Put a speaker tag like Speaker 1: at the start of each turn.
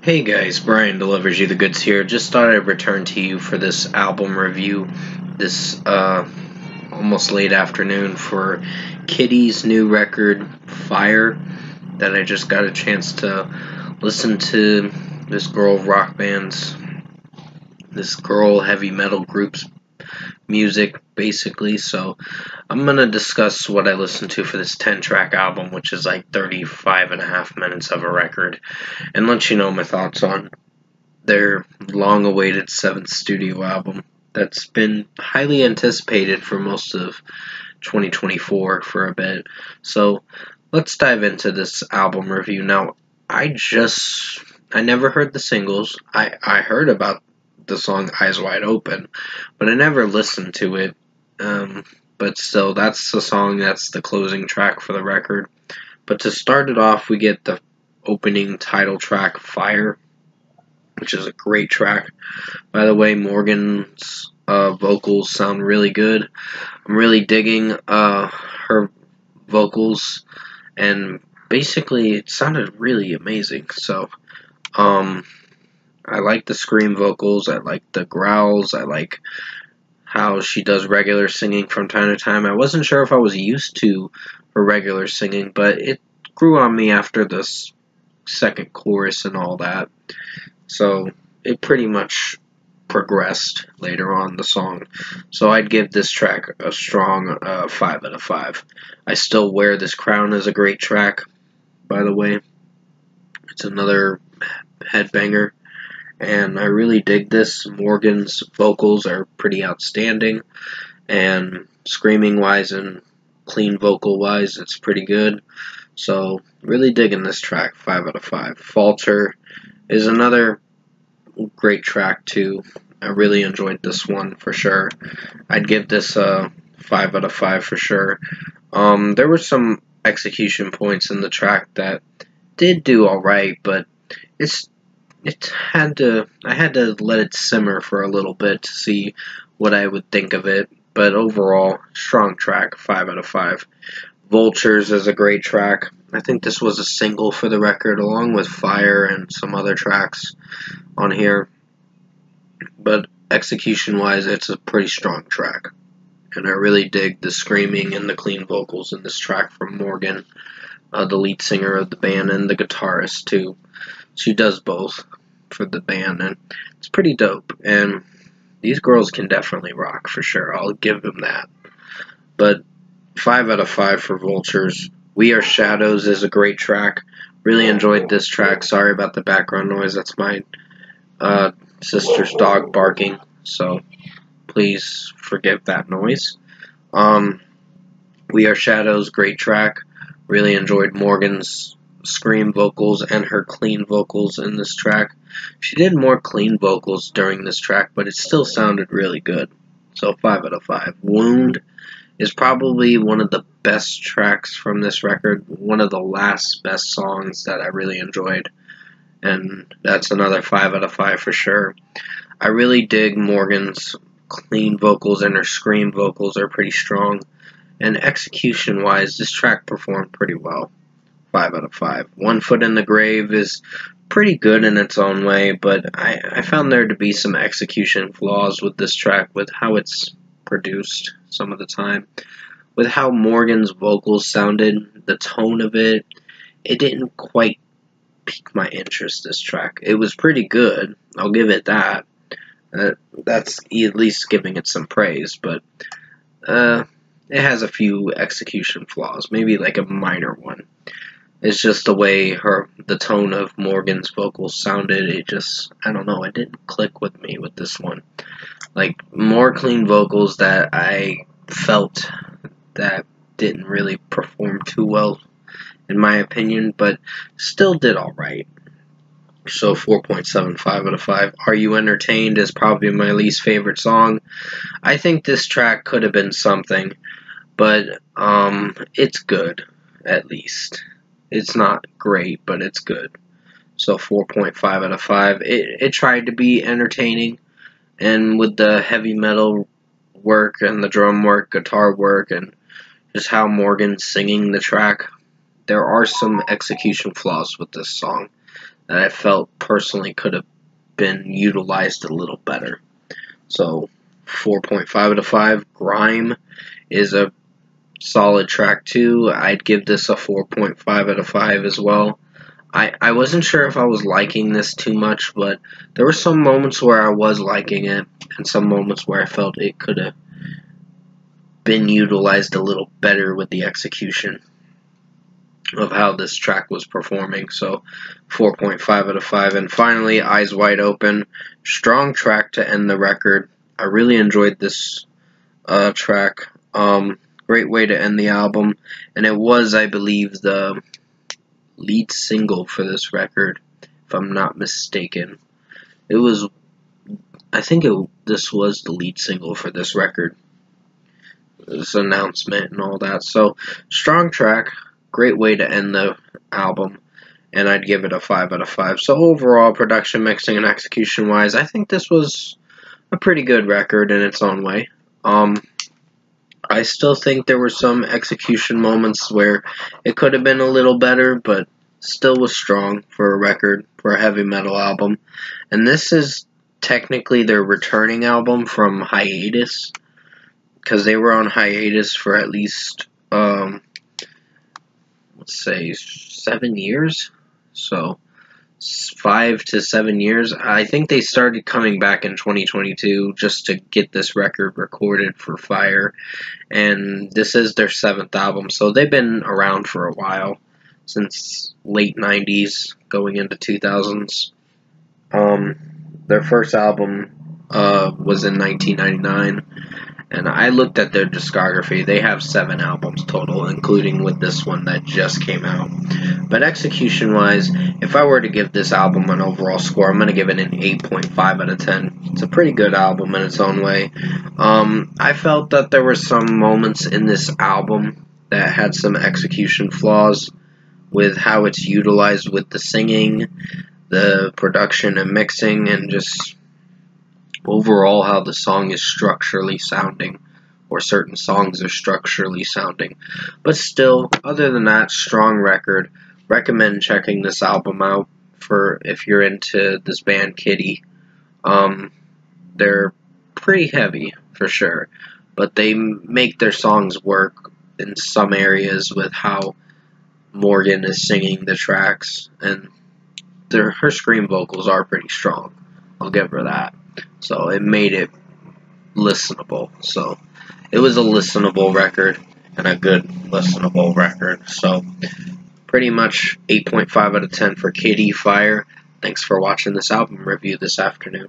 Speaker 1: Hey guys, Brian delivers you the goods here. Just thought I'd return to you for this album review this almost late afternoon for Kittie's new record, Fire, that I just got a chance to listen to this girl heavy metal group's music, basically. So I'm going to discuss what I listened to for this 10-track album, which is like 35 and a half minutes of a record, and let you know my thoughts on their long-awaited 7th studio album that's been highly anticipated for most of 2024 for a bit. So let's dive into this album review. Now, I never heard the singles. I heard about the song Eyes Wide Open, but I never listened to it. But still, that's the song, that's the closing track for the record. But to start it off, we get the opening title track, Fire, which is a great track. By the way, Morgan's vocals sound really good. I'm really digging her vocals, and basically it sounded really amazing. So, I like the scream vocals, I like the growls, I like how she does regular singing from time to time. I wasn't sure if I was used to her regular singing, but it grew on me after this second chorus and all that. So it pretty much progressed later on the song. So I'd give this track a strong 5 out of 5. I Still Wear This Crown is a great track, by the way. It's another headbanger, and I really dig this. Morgan's vocals are pretty outstanding, and screaming-wise and clean vocal-wise, it's pretty good. So really digging this track, 5 out of 5. Falter is another great track too. I really enjoyed this one for sure. I'd give this a 5 out of 5 for sure. There were some execution points in the track that did do alright, but I had to let it simmer for a little bit to see what I would think of it. But overall, strong track, 5 out of 5. Vultures is a great track. I think this was a single for the record, along with Fire and some other tracks on here. But execution-wise, it's a pretty strong track. And I really dig the screaming and the clean vocals in this track from Morgan, the lead singer of the band, and the guitarist, too. She does both for the band, and it's pretty dope. And these girls can definitely rock, for sure. I'll give them that. But 5 out of 5 for Vultures. We Are Shadows is a great track. Really enjoyed this track. Sorry about the background noise. That's my sister's dog barking, so please forgive that noise. We Are Shadows, great track. Really enjoyed Morgan's scream vocals and her clean vocals in this track. She did more clean vocals during this track, but it still sounded really good. So 5 out of 5. Wound is probably one of the best tracks from this record, one of the last best songs that I really enjoyed, and that's another 5 out of 5 for sure. I really dig Morgan's clean vocals, and her scream vocals are pretty strong, and execution-wise, this track performed pretty well. 5 out of 5. One Foot in the Grave is pretty good in its own way, but I found there to be some execution flaws with this track, with how it's produced some of the time, with how Morgan's vocals sounded, the tone of it. It didn't quite pique my interest, this track. It was pretty good, I'll give it that. That's at least giving it some praise, but it has a few execution flaws, maybe like a minor one. It's just the way the tone of Morgan's vocals sounded. It just, I don't know, it didn't click with me with this one. Like, more clean vocals that I felt that didn't really perform too well, in my opinion, but still did alright. So 4.75 out of 5. Are You Entertained is probably my least favorite song. I think this track could have been something, but it's good, at least. It's not great, but it's good. So 4.5 out of 5. It tried to be entertaining, and with the heavy metal work and the drum work, guitar work, and just how Morgan's singing the track, there are some execution flaws with this song that I felt personally could have been utilized a little better. So 4.5 out of 5. Grime is a solid track too. I'd give this a 4.5 out of 5 as well. I wasn't sure if I was liking this too much, but there were some moments where I was liking it, and some moments where I felt it could have been utilized a little better with the execution of how this track was performing. So 4.5 out of 5. And finally, Eyes Wide Open. Strong track to end the record. I really enjoyed this track. Great way to end the album. And it was, I believe, the lead single for this record, if I'm not mistaken. It was, I think this was the lead single for this record. This announcement and all that. So, strong track, great way to end the album, and I'd give it a 5 out of 5. So overall, production, mixing, and execution-wise, I think this was a pretty good record in its own way. I still think there were some execution moments where it could have been a little better, but still was strong for a record, for a heavy metal album. And this is technically their returning album from hiatus, because they were on hiatus for at least, let's say, 7 years. So 5 to 7 years. I think they started coming back in 2022 just to get this record recorded for Fire, and this is their 7th album, so they've been around for a while, since late 90s going into 2000s. Their first album was in 1999, and I looked at their discography. They have 7 albums total, including with this one that just came out. But execution-wise, if I were to give this album an overall score, I'm going to give it an 8.5 out of 10. It's a pretty good album in its own way. I felt that there were some moments in this album that had some execution flaws with how it's utilized with the singing, the production and mixing, and just overall how the song is structurally sounding, or certain songs are structurally sounding. But still, other than that, strong record. Recommend checking this album out for if you're into this band Kittie. They're pretty heavy for sure, but they make their songs work in some areas with how Morgan is singing the tracks, and her scream vocals are pretty strong. I'll give her that. So it made it listenable. So it was a listenable record, and a good listenable record. So pretty much 8.5 out of 10 for Kittie Fire. Thanks for watching this album review this afternoon.